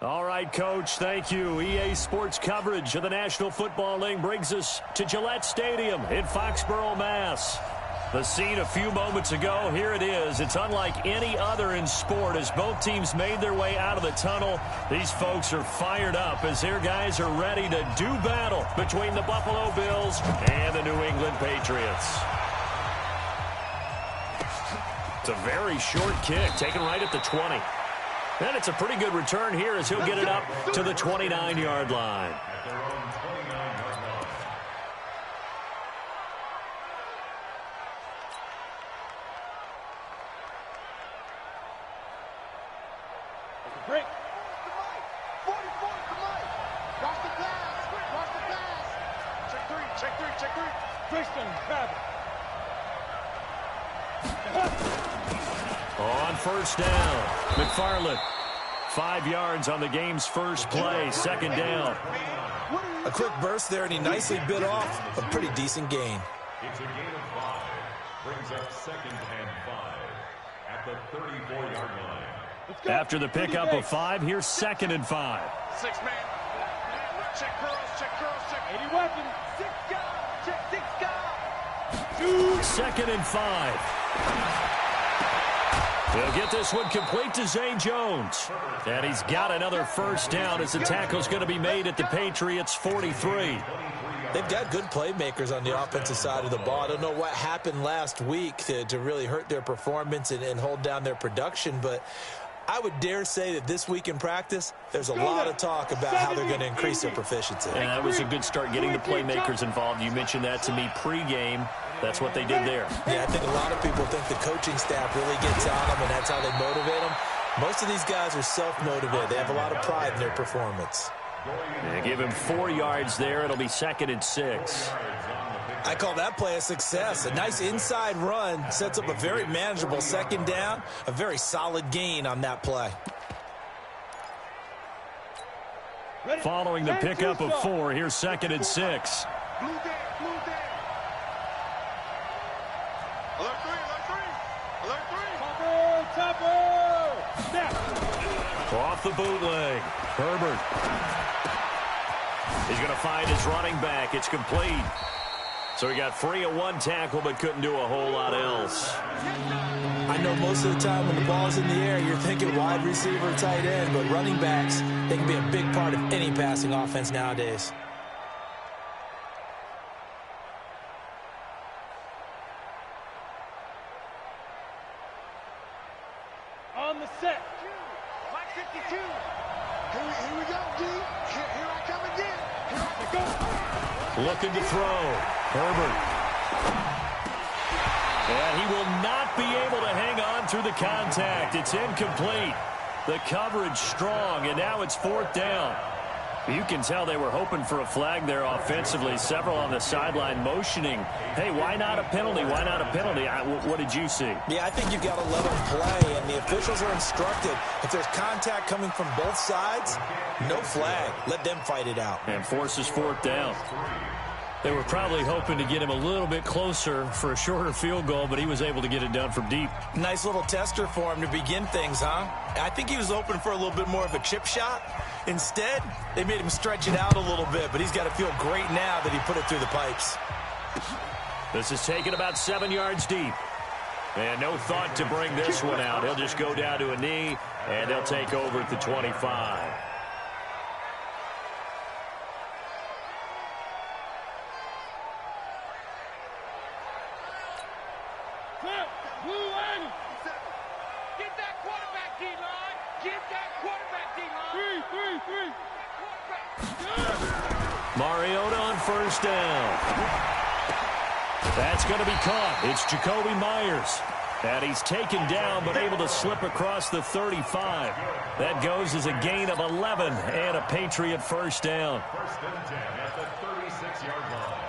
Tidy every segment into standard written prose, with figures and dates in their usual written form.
All right, Coach, thank you. EA Sports coverage of the National Football League brings us to Gillette Stadium in Foxborough, Mass. The scene a few moments ago, here it is. It's unlike any other in sport as both teams made their way out of the tunnel. These folks are fired up as their guys are ready to do battle between the Buffalo Bills and the New England Patriots. It's a very short kick, taken right at the 20. And it's a pretty good return here as he'll get it up to the 29-yard line. Break. 44 to Mike. Watch the pass. Watch the pass. Check three. Check three. Tristan, grab it. On first down, McFarland. 5 yards on the game's first play, second down. A quick burst there, and he nicely bit off a pretty decent gain. It's a gain of 5. Brings up 2nd and 5 at the 34-yard line. After the pickup of 5, here's 2nd and 5. 6 man. Check curls, check 80 weapon. 6 guys. Check 6 guys. 2nd and 5. He'll get this one complete to Zay Jones. And he's got another first down as the tackle's going to be made at the Patriots' 43. They've got good playmakers on the offensive side of the ball. I don't know what happened last week to really hurt their performance and hold down their production, but I would dare say that this week in practice, there's a lot of talk about how they're going to increase their proficiency. And that was a good start getting the playmakers involved. You mentioned that to me pregame. That's what they did there. Yeah, I think a lot of people think the coaching staff really gets on them, and that's how they motivate them. Most of these guys are self-motivated. They have a lot of pride in their performance. They give him 4 yards there. It'll be 2nd and 6. I call that play a success. A nice inside run sets up a very manageable second down, a very solid gain on that play. Following the pickup of 4, here's 2nd and 6. Off the bootleg, Herbert. He's going to find his running back. It's complete. So he got free of 1 tackle but couldn't do a whole lot else. I know most of the time when the ball's in the air, you're thinking wide receiver, tight end, but running backs, they can be a big part of any passing offense nowadays. On the set. Mike 52. Here we go, D. Here I come again. Here I go. Looking to throw. Herbert. And he will not be able to hang on through the contact. It's incomplete. The coverage strong, and now it's 4th down. You can tell they were hoping for a flag there offensively. Several on the sideline motioning, hey, why not a penalty? Why not a penalty? What did you see? Yeah, I think you've got to let them play, and the officials are instructed. If there's contact coming from both sides, no flag. Let them fight it out. And forces 4th down. They were probably hoping to get him a little bit closer for a shorter field goal, but he was able to get it done from deep. Nice little tester for him to begin things, huh? I think he was hoping for a little bit more of a chip shot. Instead, they made him stretch it out a little bit, but he's got to feel great now that he put it through the pipes. This is taken about 7 yards deep. And no thought to bring this one out. He'll just go down to a knee, and they'll take over at the 25. Get that quarterback, D-line. Get that quarterback, D-line. 3. Mariota on first down. That's going to be caught. It's Jacoby Myers. And he's taken down but able to slip across the 35. That goes as a gain of 11 and a Patriot first down. 1st and 10 at the 36-yard line.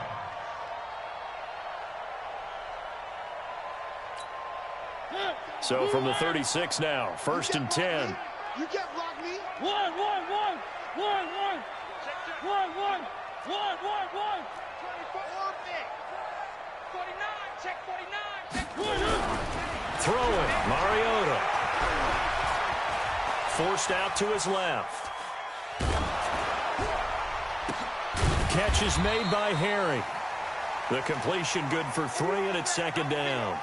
So from the 36 now, 1st and 10. You can't block me. 1. Check 49. Throwing, Mariota. Forced out to his left. catch is made by Harry. The completion good for 3, and it's second down.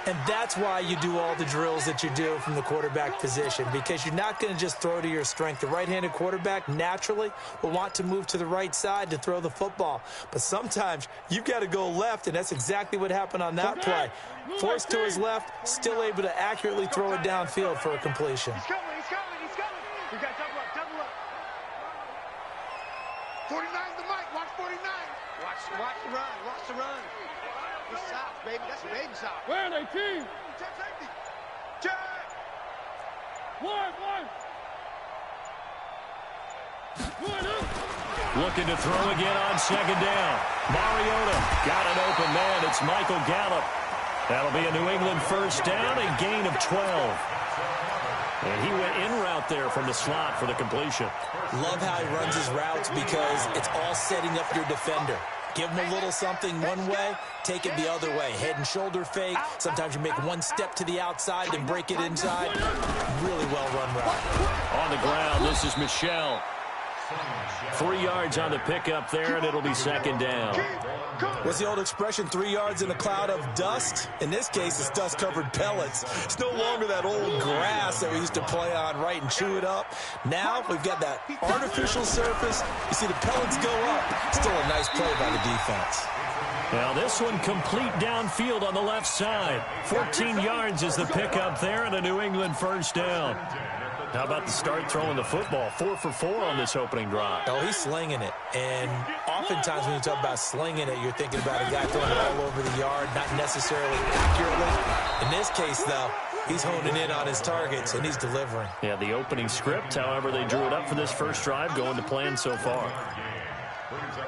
And that's why you do all the drills that you do from the quarterback position, because you're not going to just throw to your strength. The right-handed quarterback naturally will want to move to the right side to throw the football. But sometimes you've got to go left, and that's exactly what happened on that play. Forced to his left, still able to accurately throw it downfield for a completion. He's coming. We got double up. 49's the mic. Watch 49. Watch the run. It's south, baby. That's baby south. Where are they, team? Check safety. Check. One. Looking to throw again on second down. Mariota got an open man. It's Michael Gallup. That'll be a New England first down, a gain of 12. And he went in route there from the slot for the completion. Love how he runs his routes because it's all setting up your defender. Give him a little something one way, take it the other way. Head and shoulder fake. Sometimes you make one step to the outside, then break it inside. Really well-run route. On the ground, this is Michel. 3 yards on the pickup there, and it'll be second down. What's the old expression, 3 yards in a cloud of dust? In this case, it's dust-covered pellets. It's no longer that old grass that we used to play on, right, and chew it up. Now we've got that artificial surface. You see the pellets go up. Still a nice play by the defense. Now this one complete downfield on the left side. 14 yards is the pickup there, and a New England first down. How about the start throwing the football? 4 for 4 on this opening drive. Oh, he's slinging it. And oftentimes when you talk about slinging it, you're thinking about a guy throwing it all over the yard, not necessarily accurately. In this case, though, he's honing in on his targets, and he's delivering. Yeah, the opening script, however, they drew it up for this first drive, going to plan so far.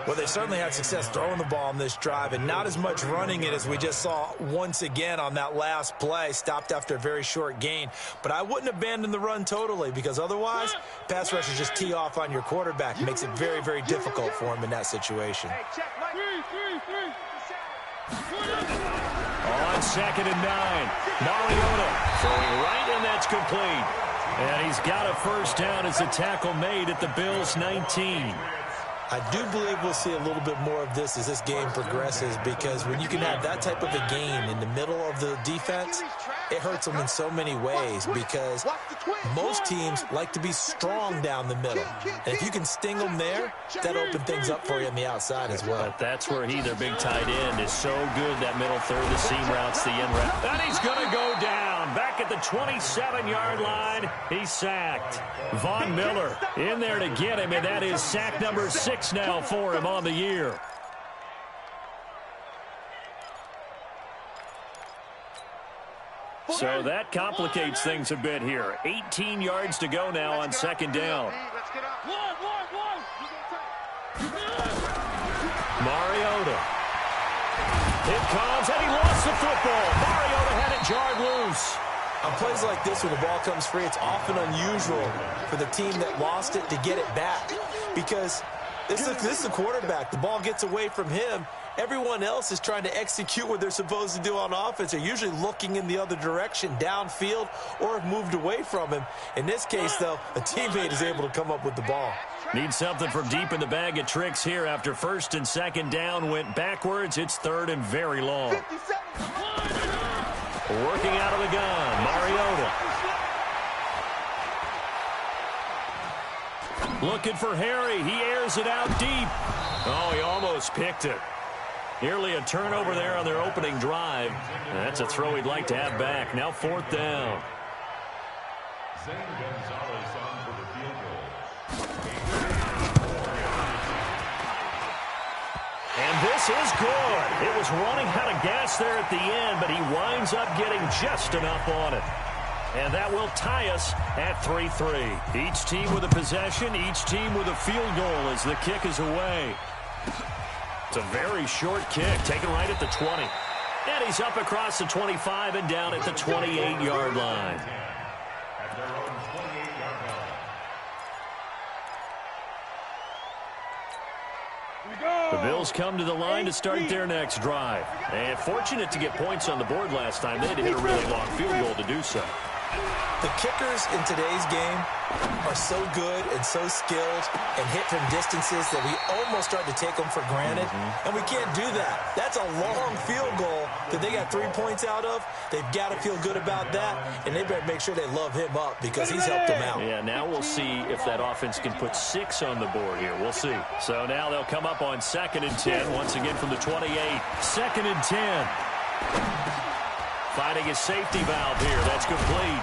Well, they certainly had success throwing the ball on this drive and not as much running it as we just saw once again on that last play. Stopped after a very short gain. But I wouldn't abandon the run totally because otherwise, pass rushers just tee off on your quarterback. It makes it very, very difficult for him in that situation. On second and 9, Mariota throwing right, and that's complete. And he's got a first down as a tackle made at the Bills' 19. I do believe we'll see a little bit more of this as this game progresses because when you can have that type of a gain in the middle of the defense, it hurts them in so many ways because most teams like to be strong down the middle. And if you can sting them there, that'll open things up for you on the outside as well. But that's where their big tight end, is so good, that middle third, the seam routes, the in route. And he's going to go down. Back at the 27-yard line, he's sacked. Von Miller in there to get him, and that is sack number 6 now for him on the year. So that complicates things a bit here. 18 yards to go now on second down. Mariota. It comes, and he lost the football. Mariota had it jarred loose. On plays like this, when the ball comes free, it's often unusual for the team that lost it to get it back because this is the quarterback. The ball gets away from him. Everyone else is trying to execute what they're supposed to do on offense. They're usually looking in the other direction, downfield, or have moved away from him. In this case, though, a teammate is able to come up with the ball. Need something from deep in the bag of tricks here after first and second down went backwards. It's third and very long. Working out of the gun, Mariota. Looking for Harry. He airs it out deep. Oh, he almost picked it. Nearly a turnover there on their opening drive. And that's a throw he'd like to have back. Now fourth down. Zane Gonzalez on for the field goal. And this is good. It was running out of gas there at the end, but he winds up getting just enough on it. And that will tie us at 3-3. Each team with a possession, each team with a field goal as the kick is away. It's a very short kick, taken right at the 20. And he's up across the 25 and down at the 28-yard line. At their own 28-yard line. The Bills come to the line to start their next drive. And fortunate to get points on the board last time. They had to hit a really long field goal to do so. The kickers in today's game are so good and so skilled and hit from distances that we almost start to take them for granted, and we can't do that. That's a long field goal that they got 3 points out of. They've got to feel good about that, and they better make sure they love him up because he's helped them out. Yeah, now we'll see if that offense can put 6 on the board here. We'll see. So now they'll come up on 2nd and 10, once again from the 28. 2nd and 10. Finding his safety valve here. That's complete.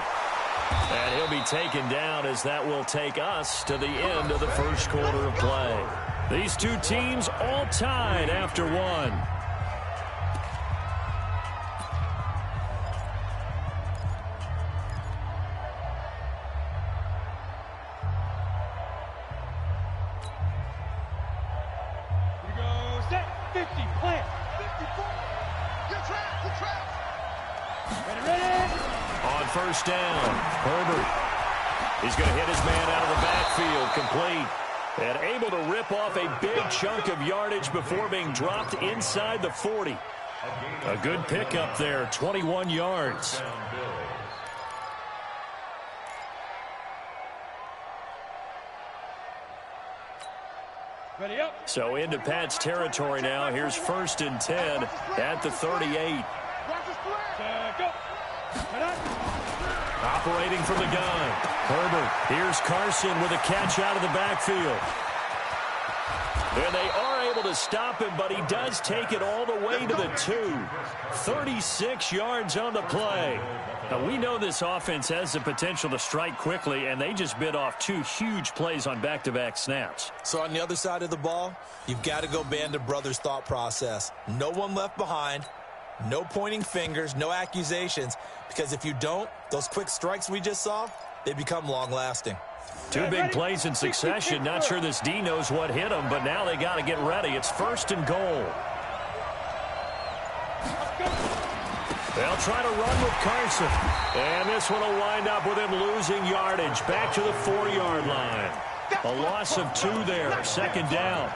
And he'll be taken down as that will take us to the end of the first quarter of play. These two teams all tied after one. Here goes set. 50, plant. 54. You're trapped. You're trapped. Ready. On first down, Herbert. He's going to hit his man out of the backfield, complete. And able to rip off a big chunk of yardage before being dropped inside the 40. A good pickup there, 21 yards. Ready up. So into Pat's territory now. Here's 1st and 10 at the 38. Go. Head up. Operating from the gun. Herbert. Here's Carson with a catch out of the backfield. And they are able to stop him, but he does take it all the way to the 2. 36 yards on the play. Now, we know this offense has the potential to strike quickly, and they just bit off 2 huge plays on back-to-back snaps. So on the other side of the ball, you've got to go Band of Brothers thought process. No one left behind. No pointing fingers, no accusations, because if you don't, those quick strikes we just saw, they become long-lasting. 2 big plays in succession. Not sure this D knows what hit him, but now they got to get ready. It's 1st and goal. They'll try to run with Carson. And this one will wind up with him losing yardage back to the 4-yard line. A loss of 2 there, 2nd down.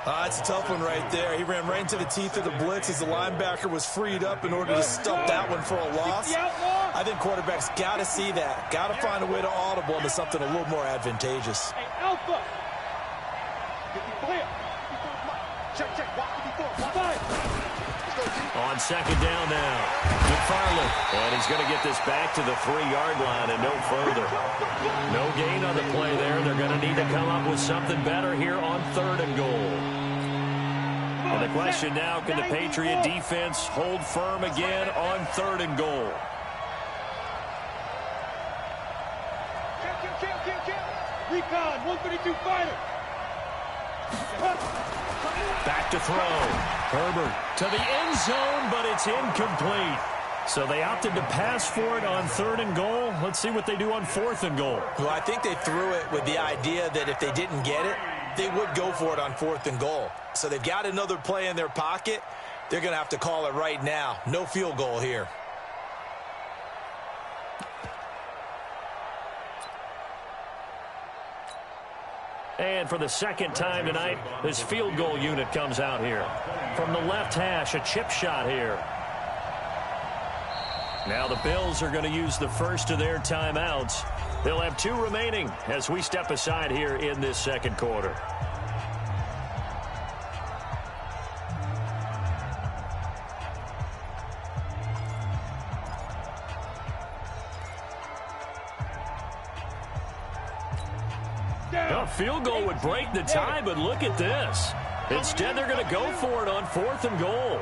That's a tough one right there. He ran right into the teeth of the blitz as the linebacker was freed up in order to stop that one for a loss. I think quarterbacks got to see that. Got to find a way to audible into something a little more advantageous. Hey, Alpha. Clear. Check. Walk 54. Five. On 2nd down now, McFarland. And he's going to get this back to the 3-yard line and no further. No gain on the play there. They're going to need to come up with something better here on 3rd and goal. And the question now, can the Patriot defense hold firm again on 3rd and goal? Kill. Recon, 132 fighter. Back to throw. Herbert to the end zone, but it's incomplete. So they opted to pass for it on 3rd and goal. Let's see what they do on 4th and goal. Well, I think they threw it with the idea that if they didn't get it, they would go for it on 4th and goal. So they've got another play in their pocket. They're going to have to call it right now. No field goal here. And for the 2nd time tonight, this field goal unit comes out here. From the left hash, a chip shot here. Now the Bills are going to use the first of their timeouts. They'll have 2 remaining as we step aside here in this 2nd quarter. A field goal would break the tie, but look at this. Instead, they're going to go for it on 4th and goal.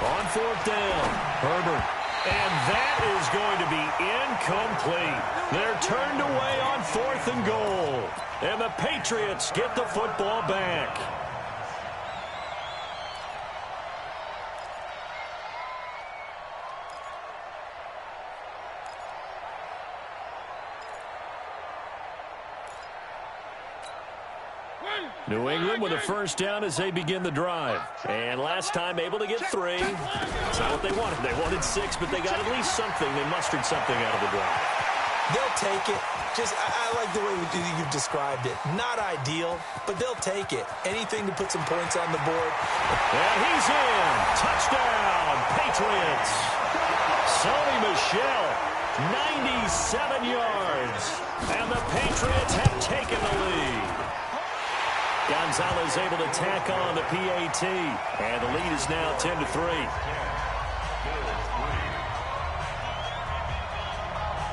On 4th down, Herbert. And that is going to be incomplete. They're turned away on 4th and goal. And the Patriots get the football back. New England with a first down as they begin the drive. And last time able to get 3. That's not what they wanted. They wanted 6, but they got at least something. They mustered something out of the drive. They'll take it. I like the way you've described it. Not ideal, but they'll take it. Anything to put some points on the board. And he's in. Touchdown, Patriots. Sony Michel 97 yards. And the Patriots have taken the lead. Gonzalez able to tack on the PAT. And the lead is now 10-3.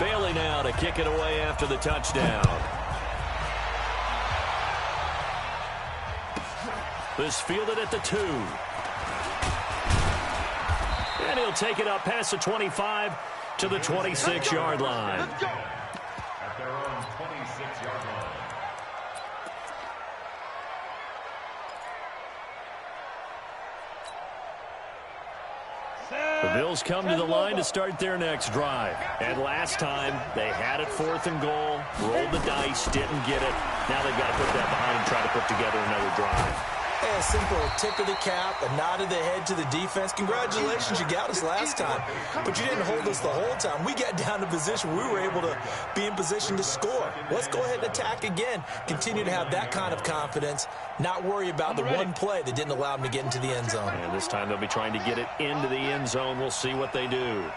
Bailey now to kick it away after the touchdown. This fielded at the 2. And he'll take it up past the 25 to the 26-yard line. At their own 26-yard line. The Bills come to the line to start their next drive. And last time, they had it 4th and goal, rolled the dice, didn't get it. Now they've got to put that behind and try to put together another drive. Hey, a simple tip of the cap, a nod of the head to the defense. Congratulations, you got us last time. But you didn't hold us the whole time. We got down to position. We were able to be in position to score. Let's go ahead and attack again. Continue to have that kind of confidence. Not worry about the one play that didn't allow them to get into the end zone. And this time they'll be trying to get it into the end zone. We'll see what they do.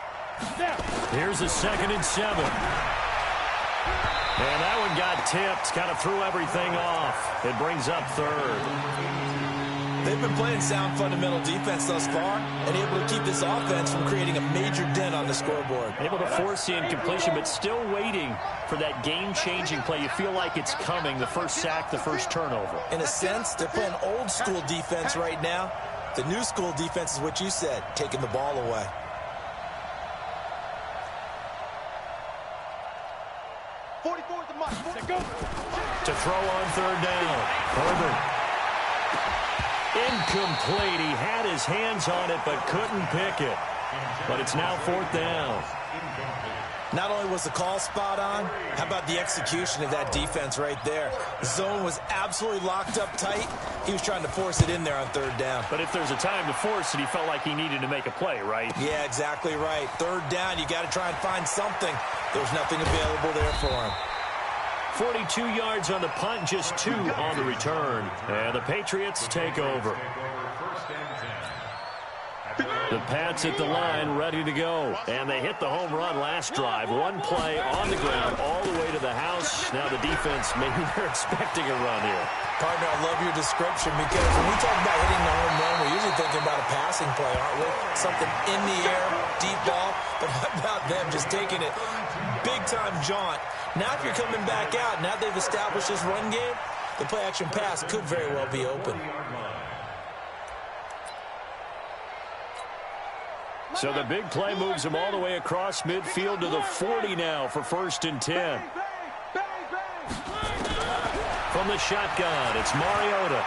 Here's a 2nd and 7. And that one got tipped. Kind of threw everything off. It brings up 3rd. They've been playing sound fundamental defense thus far and able to keep this offense from creating a major dent on the scoreboard. Able to force the incompletion, but still waiting for that game-changing play. You feel like it's coming, the first sack, the first turnover. In a sense, they're playing old-school defense right now. The new-school defense is what you said, taking the ball away. To throw on 3rd down. Herbert. Incomplete. He had his hands on it, but couldn't pick it. But it's now 4th down. Not only was the call spot on, how about the execution of that defense right there? The zone was absolutely locked up tight. He was trying to force it in there on 3rd down. But if there's a time to force it, he felt like he needed to make a play, right? Yeah, exactly right. 3rd down, you got to try and find something. There's nothing available there for him. 42 yards on the punt, just 2 on the return. And the Patriots take over. The Pats at the line, ready to go. And they hit the home run last drive. One play on the ground all the way to the house. Now the defense, maybe they're expecting a run here. Partner, I love your description because when we talk about hitting the home run, we're usually thinking about a passing play, aren't we? Something in the air, deep ball. But how about them just taking it big-time jaunt? Now if you're coming back out, now they've established this run game, the play-action pass could very well be open. So the big play moves him all the way across midfield to the 40 now for 1st and 10. From the shotgun, it's Mariota.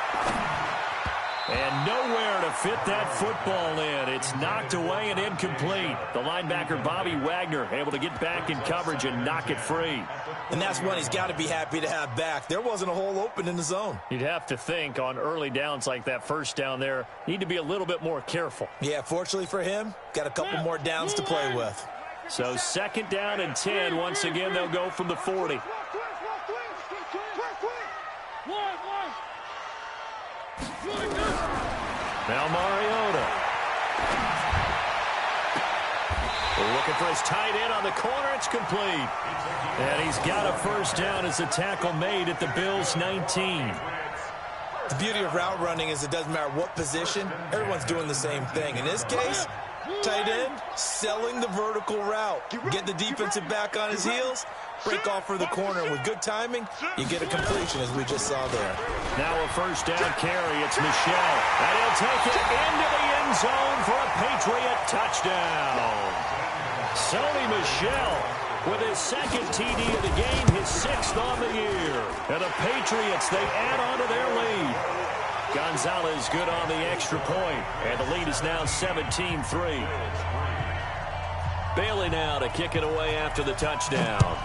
And nowhere to fit that football in. It's knocked away and incomplete. The linebacker, Bobby Wagner, able to get back in coverage and knock it free. And that's one he's got to be happy to have back. There wasn't a hole open in the zone. You'd have to think on early downs like that, 1st down there, need to be a little bit more careful. Yeah, fortunately for him, got a couple more downs to play with. So 2nd down and 10. Once again, they'll go from the 40. Now Mariota. Looking for his tight end on the corner. It's complete. And he's got a 1st down as the tackle made at the Bills' 19. The beauty of route running is it doesn't matter what position. Everyone's doing the same thing. In this case, tight end, selling the vertical route. Get the defensive back on his heels, break off for the corner. With good timing, you get a completion, as we just saw there. Now a 1st down carry. It's Michel. And he'll take it into the end zone for a Patriot touchdown. Sony Michel with his 2nd TD of the game, his 6th on the year. And the Patriots, they add on to their lead. Gonzalez good on the extra point. And the lead is now 17-3. Bailey now to kick it away after the touchdown.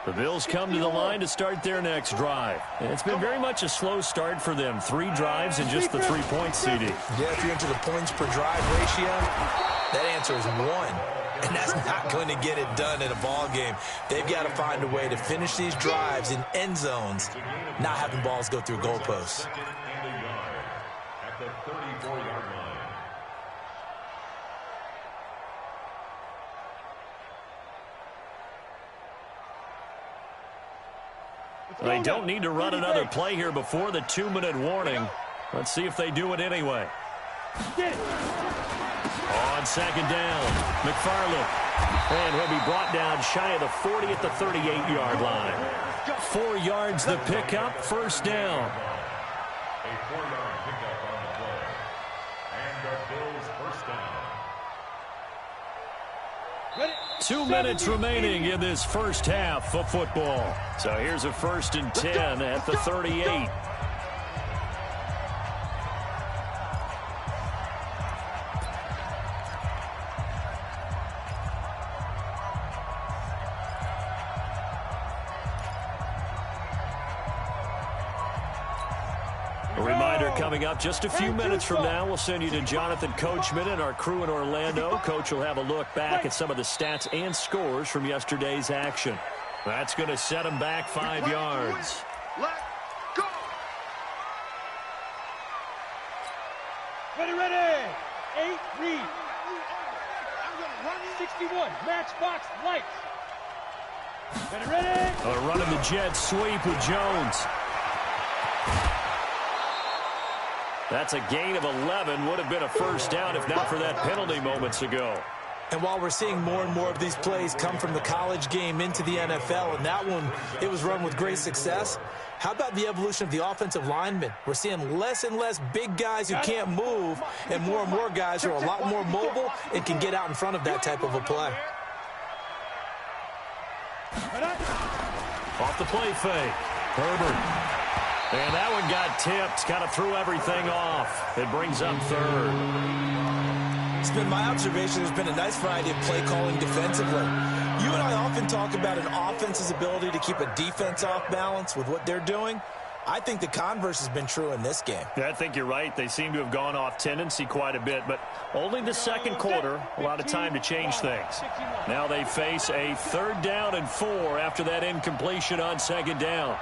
The Bills come to the line to start their next drive. And it's been very much a slow start for them. 3 drives and just the 3 points, CD. Yeah, if you're into the points per drive ratio, that answer is 1. And that's not going to get it done in a ball game. They've got to find a way to finish these drives in end zones, not having balls go through goalposts. Second and a yard at the 34-yard line. They don't need to run another play here before the 2-minute warning. Let's see if they do it anyway. On second down, McFarland. And he'll be brought down shy of the 40 at the 38-yard line. 4 yards the pickup, first down. A 4-yard pickup on the play. And the Bills first down. 2 minutes remaining in this first half of football. So here's a 1st and 10 at the 38. Coming up just a few minutes from now, we'll send you to Jonathan Coachman and our crew in Orlando. Coach will have a look back at some of the stats and scores from yesterday's action. That's going to set them back 5 yards. Let go. Ready. 8, read. 61, matchbox, lights. Ready. Running the jet sweep with Jones. That's a gain of 11. Would have been a first down if not for that penalty moments ago. And while we're seeing more and more of these plays come from the college game into the NFL, and that one, it was run with great success, how about the evolution of the offensive linemen? We're seeing less and less big guys who can't move and more guys who are a lot more mobile and can get out in front of that type of a play. Off the play fake. Herbert. And that one got tipped, kind of threw everything off. It brings up 3rd. It's been my observation there's been a nice variety of play calling defensively. You and I often talk about an offense's ability to keep a defense off balance with what they're doing. I think the converse has been true in this game. Yeah, I think you're right. They seem to have gone off tendency quite a bit, but only the second quarter, a lot of time to change things. Now they face a 3rd down and 4 after that incompletion on second down.